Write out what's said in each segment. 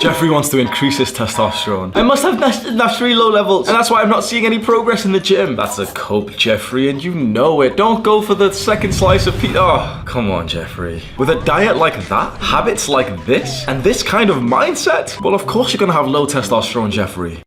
Jeffrey wants to increase his testosterone. I must have naturally low levels, and that's why I'm not seeing any progress in the gym. That's a cope, Jeffrey, and you know it. Don't go for the second slice of pizza. Oh, come on, Jeffrey. With a diet like that, habits like this, and this kind of mindset, well, of course you're gonna have low testosterone, Jeffrey.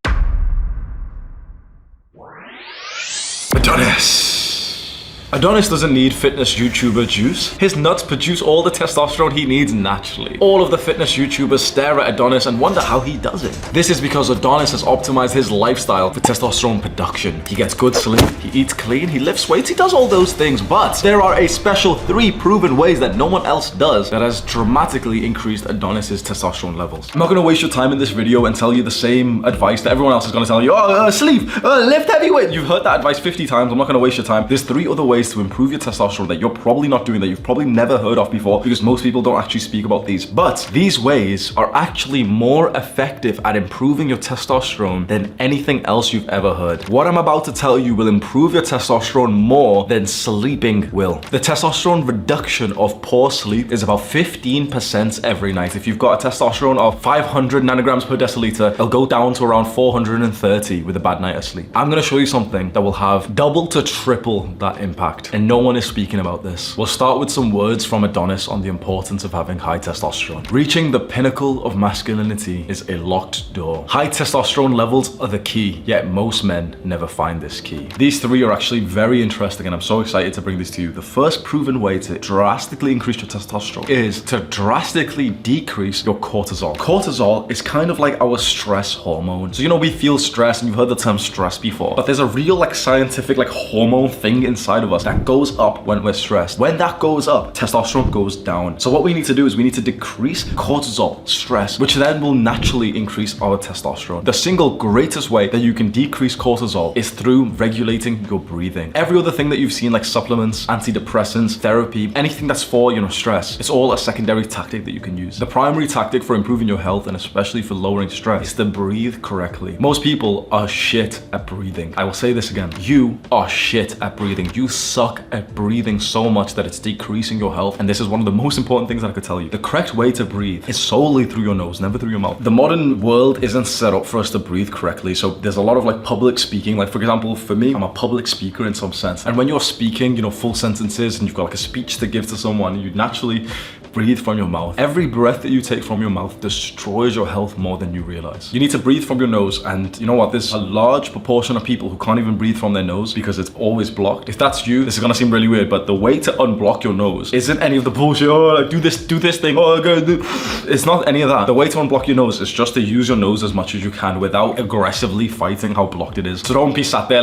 Adonis doesn't need fitness YouTuber juice. His nuts produce all the testosterone he needs naturally. All of the fitness YouTubers stare at Adonis and wonder how he does it. This is because Adonis has optimized his lifestyle for testosterone production. He gets good sleep, he eats clean, he lifts weights, he does all those things, but there are a special 3 proven ways that no one else does that has dramatically increased Adonis's testosterone levels. I'm not gonna waste your time in this video and tell you the same advice that everyone else is gonna tell you. Sleep, lift heavy weight. You've heard that advice 50 times. I'm not gonna waste your time. There's 3 other ways to improve your testosterone that you're probably not doing, that you've probably never heard of before, because most people don't actually speak about these. But these ways are actually more effective at improving your testosterone than anything else you've ever heard. What I'm about to tell you will improve your testosterone more than sleeping will. The testosterone reduction of poor sleep is about 15% every night. If you've got a testosterone of 500 nanograms per deciliter, it'll go down to around 430 with a bad night of sleep. I'm gonna show you something that will have double to triple that impact. And no one is speaking about this. We'll start with some words from Adonis on the importance of having high testosterone. Reaching the pinnacle of masculinity is a locked door. High testosterone levels are the key, yet most men never find this key. These 3 are actually very interesting, and I'm so excited to bring this to you. The first proven way to drastically increase your testosterone is to drastically decrease your cortisol. Cortisol is kind of like our stress hormone. So you know, we feel stress, and you've heard the term stress before, but there's a real scientific hormone thing inside of us that goes up when we're stressed. When that goes up, testosterone goes down. So what we need to do is we need to decrease cortisol, stress, which then will naturally increase our testosterone. The single greatest way that you can decrease cortisol is through regulating your breathing. Every other thing that you've seen, like supplements, antidepressants, therapy, anything that's for, stress, it's all a secondary tactic that you can use. The primary tactic for improving your health, and especially for lowering stress, is to breathe correctly. Most people are shit at breathing. I will say this again. You are shit at breathing. You suck at breathing so much that it's decreasing your health, and this is one of the most important things that I could tell you. The correct way to breathe is solely through your nose, never through your mouth. The modern world isn't set up for us to breathe correctly, so there's a lot of public speaking. For example, for me, I'm a public speaker in some sense, and when you're speaking, full sentences, and you've got a speech to give to someone, you naturally breathe from your mouth. Every breath that you take from your mouth destroys your health more than you realize. You need to breathe from your nose, and you know what? There's a large proportion of people who can't even breathe from their nose because it's always blocked. If that's you, this is gonna seem really weird, but the way to unblock your nose isn't any of the bullshit, do this thing, it's not any of that. The way to unblock your nose is just to use your nose as much as you can without aggressively fighting how blocked it is. So don't be sat there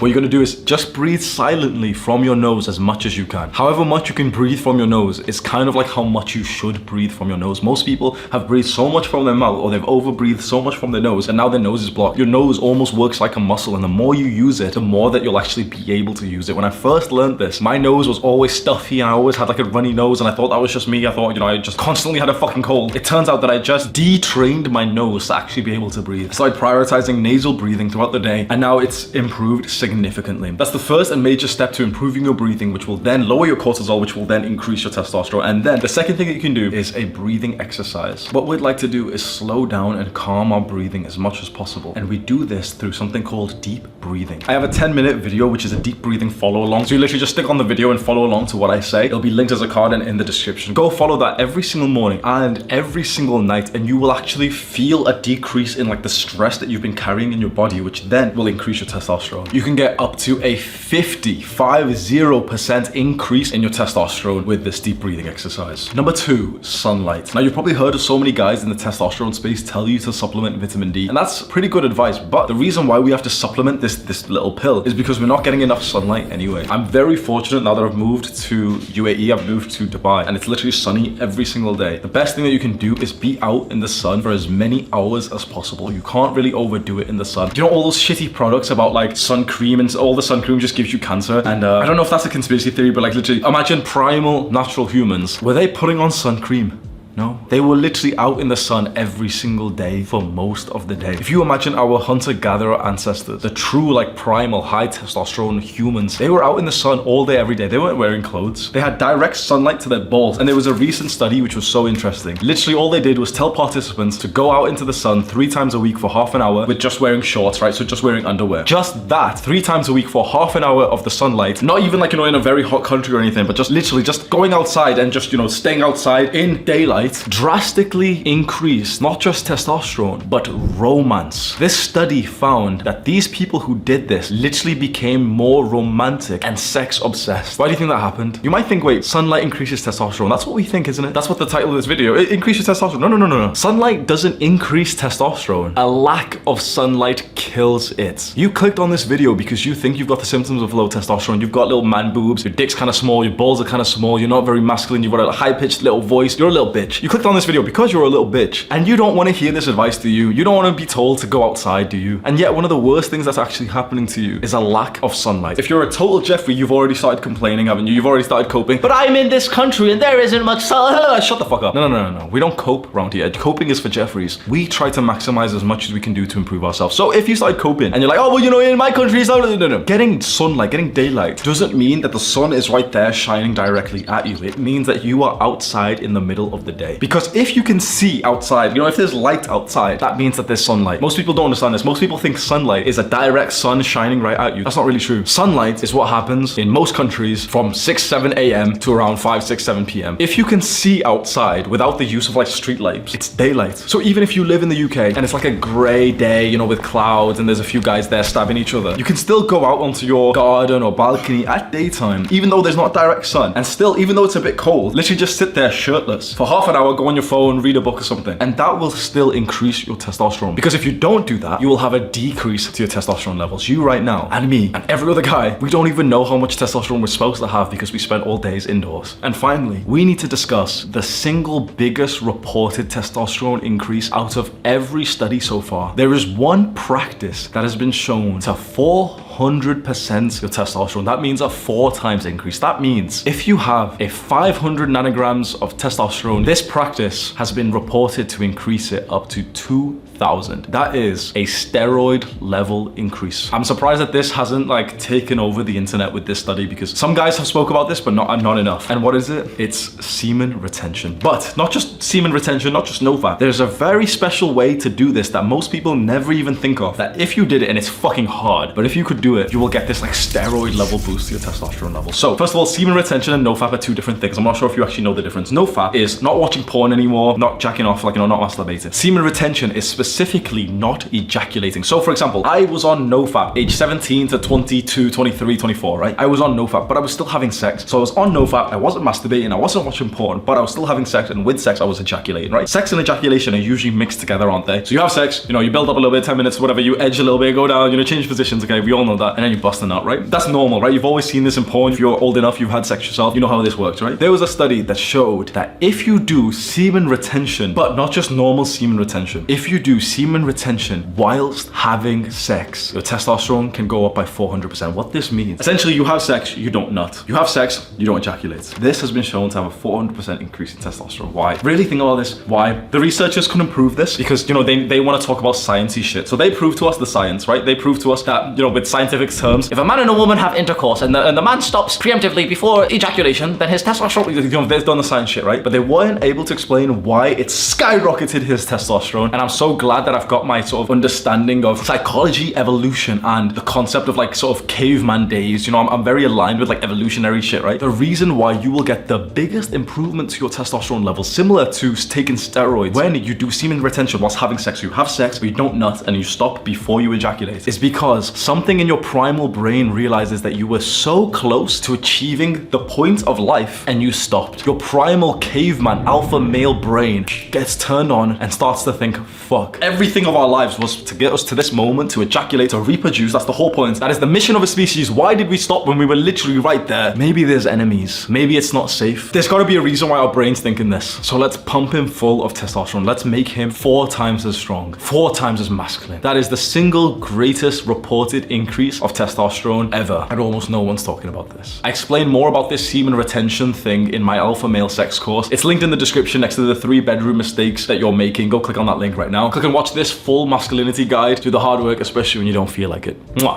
what you're gonna do is just breathe silently from your nose as much as you can. However much you can breathe from your nose is kind of like how much you should breathe from your nose. Most people have breathed so much from their mouth, or they've over-breathed so much from their nose, and now their nose is blocked. Your nose almost works like a muscle, and the more you use it, the more that you'll actually be able to use it. When I first learned this, my nose was always stuffy, and I always had a runny nose, and I thought that was just me. I thought, I just constantly had a fucking cold. It turns out that I just detrained my nose to actually be able to breathe. I started prioritizing nasal breathing throughout the day, and now it's improved significantly. That's the first and major step to improving your breathing, which will then lower your cortisol, which will then increase your testosterone. And then the second thing that you can do is a breathing exercise. What we'd like to do is slow down and calm our breathing as much as possible. And we do this through something called deep breathing. I have a 10-minute video, which is a deep breathing follow along. So you literally just stick on the video and follow along to what I say. It'll be linked as a card and in the description. Go follow that every single morning and every single night, and you will actually feel a decrease in the stress that you've been carrying in your body, which then will increase your testosterone. You can get up to a 50% increase in your testosterone with this deep breathing exercise. Number 2, sunlight. Now, you've probably heard of so many guys in the testosterone space tell you to supplement vitamin D, and that's pretty good advice, but the reason why we have to supplement this little pill is because we're not getting enough sunlight anyway. I'm very fortunate now that I've moved to UAE, I've moved to Dubai, and it's literally sunny every single day. The best thing that you can do is be out in the sun for as many hours as possible. You can't really overdo it in the sun. You know all those shitty products about sun cream, and all the sun cream just gives you cancer, and I don't know if that's a conspiracy theory, but literally imagine primal natural humans. Were they putting on sun cream? No. They were literally out in the sun every single day for most of the day. If you imagine our hunter-gatherer ancestors, the true like primal high testosterone humans, they were out in the sun all day, every day. They weren't wearing clothes. They had direct sunlight to their balls. And there was a recent study which was so interesting. Literally all they did was tell participants to go out into the sun 3 times a week for half an hour with just wearing shorts, right? So just wearing underwear. Just that, 3 times a week for half an hour of the sunlight. Not even like, you know, in a very hot country or anything, but just literally just going outside and just, you know, staying outside in daylight drastically increased not just testosterone, but romance. This study found that these people who did this literally became more romantic and sex obsessed. Why do you think that happened? You might think, wait, sunlight increases testosterone. That's what we think, isn't it? That's what the title of this video, it increases testosterone. No. Sunlight doesn't increase testosterone. A lack of sunlight kills it. You clicked on this video because you think you've got the symptoms of low testosterone. You've got little man boobs, your dick's kind of small, your balls are kind of small, you're not very masculine, you've got a high-pitched little voice, you're a little bitch. You clicked on this video because you're a little bitch. And you don't want to hear this advice, do you? You don't want to be told to go outside, do you? And yet one of the worst things that's actually happening to you is a lack of sunlight. If you're a total Jeffrey, you've already started complaining, haven't you? You've already started coping. But I'm in this country and there isn't much sun. Shut the fuck up. No. We don't cope around here. Coping is for Jeffreys. We try to maximize as much as we can do to improve ourselves. So if you started coping and you're like, oh, well, you know, in my country, it's not... No. Getting sunlight, getting daylight doesn't mean that the sun is right there shining directly at you. It means that you are outside in the middle of the day. Because if you can see outside, you know, if there's light outside, that means that there's sunlight. Most people don't understand this. Most people think sunlight is a direct sun shining right at you. That's not really true. Sunlight is what happens in most countries from 6, 7 a.m. to around 5, 6, 7 p.m. If you can see outside without the use of like street lights, it's daylight. So even if you live in the UK and it's like a grey day, you know, with clouds and there's a few guys there stabbing each other, you can still go out onto your garden or balcony at daytime, even though there's not direct sun. And still, even though it's a bit cold, literally just sit there shirtless for half an hour, go on your phone, read a book or something. And that will still increase your testosterone. Because if you don't do that, you will have a decrease to your testosterone levels. You right now, and me, and every other guy, we don't even know how much testosterone we're supposed to have because we spend all days indoors. And finally, we need to discuss the single biggest reported testosterone increase out of every study so far. There is one practice that has been shown to 400% your testosterone. That means a 4 times increase. That means if you have a 500 nanograms of testosterone, this practice has been reported to increase it up to 2,000. That is a steroid level increase. I'm surprised that this hasn't like taken over the internet with this study because some guys have spoke about this, but not enough. And what is it? It's semen retention. But not just semen retention, not just no fat. There's a very special way to do this that most people never even think of. That if you did it, and it's fucking hard, but if you could do it, you will get this like steroid level boost to your testosterone level. So first of all, semen retention and no fat are 2 different things. I'm not sure if you actually know the difference. No fat is not watching porn anymore, not jacking off, like, you know, not masturbating. Semen retention is specifically not ejaculating. So for example, I was on no fat age 17 to 22, 23, 24, right? I was on no fat, but I was still having sex. So I was on no fat, I wasn't masturbating, I wasn't watching porn, but I was still having sex, and with sex I was ejaculating, right? Sex and ejaculation are usually mixed together, aren't they? So you have sex, you know, you build up a little bit, 10 minutes, whatever, you edge a little bit, go down, you know, change positions, okay, we all know that, and then you bust a nut, right? That's normal, right? You've always seen this in porn. If you're old enough, you've had sex yourself, you know how this works, right? There was a study that showed that if you do semen retention, but not just normal semen retention, if you do semen retention whilst having sex, your testosterone can go up by 400%. What this means, essentially, you have sex, you don't nut. You have sex, you don't ejaculate. This has been shown to have a 400% increase in testosterone. Why? Really think about this. Why? The researchers couldn't prove this because, you know, they want to talk about sciencey shit. So they prove to us the science, right? They prove to us that, you know, with scientific terms, if a man and a woman have intercourse and the man stops preemptively before ejaculation, then his testosterone, you know, they've done the science shit, right? But they weren't able to explain why it skyrocketed his testosterone. And I'm so glad that I've got my sort of understanding of psychology, evolution, and the concept of like sort of caveman days. You know, I'm very aligned with like evolutionary shit, right? The reason why you will get the biggest improvement to your testosterone levels, similar to taking steroids, when you do semen retention whilst having sex, you have sex, but you don't nut and you stop before you ejaculate, is because something in your primal brain realizes that you were so close to achieving the point of life and you stopped. Your primal caveman alpha male brain gets turned on and starts to think, fuck, Everything of our lives was to get us to this moment, to ejaculate, to reproduce. That's the whole point. That is the mission of a species. Why did we stop when we were literally right there? Maybe there's enemies. Maybe it's not safe. There's got to be a reason why our brain's thinking this. So let's pump him full of testosterone. Let's make him 4 times as strong, 4 times as masculine. That is the single greatest reported increase of testosterone ever. And almost no one's talking about this. I explain more about this semen retention thing in my alpha male sex course. It's linked in the description next to the 3 bedroom mistakes that you're making. Go click on that link right now. Click and watch this full masculinity guide. Do the hard work, especially when you don't feel like it. Mwah.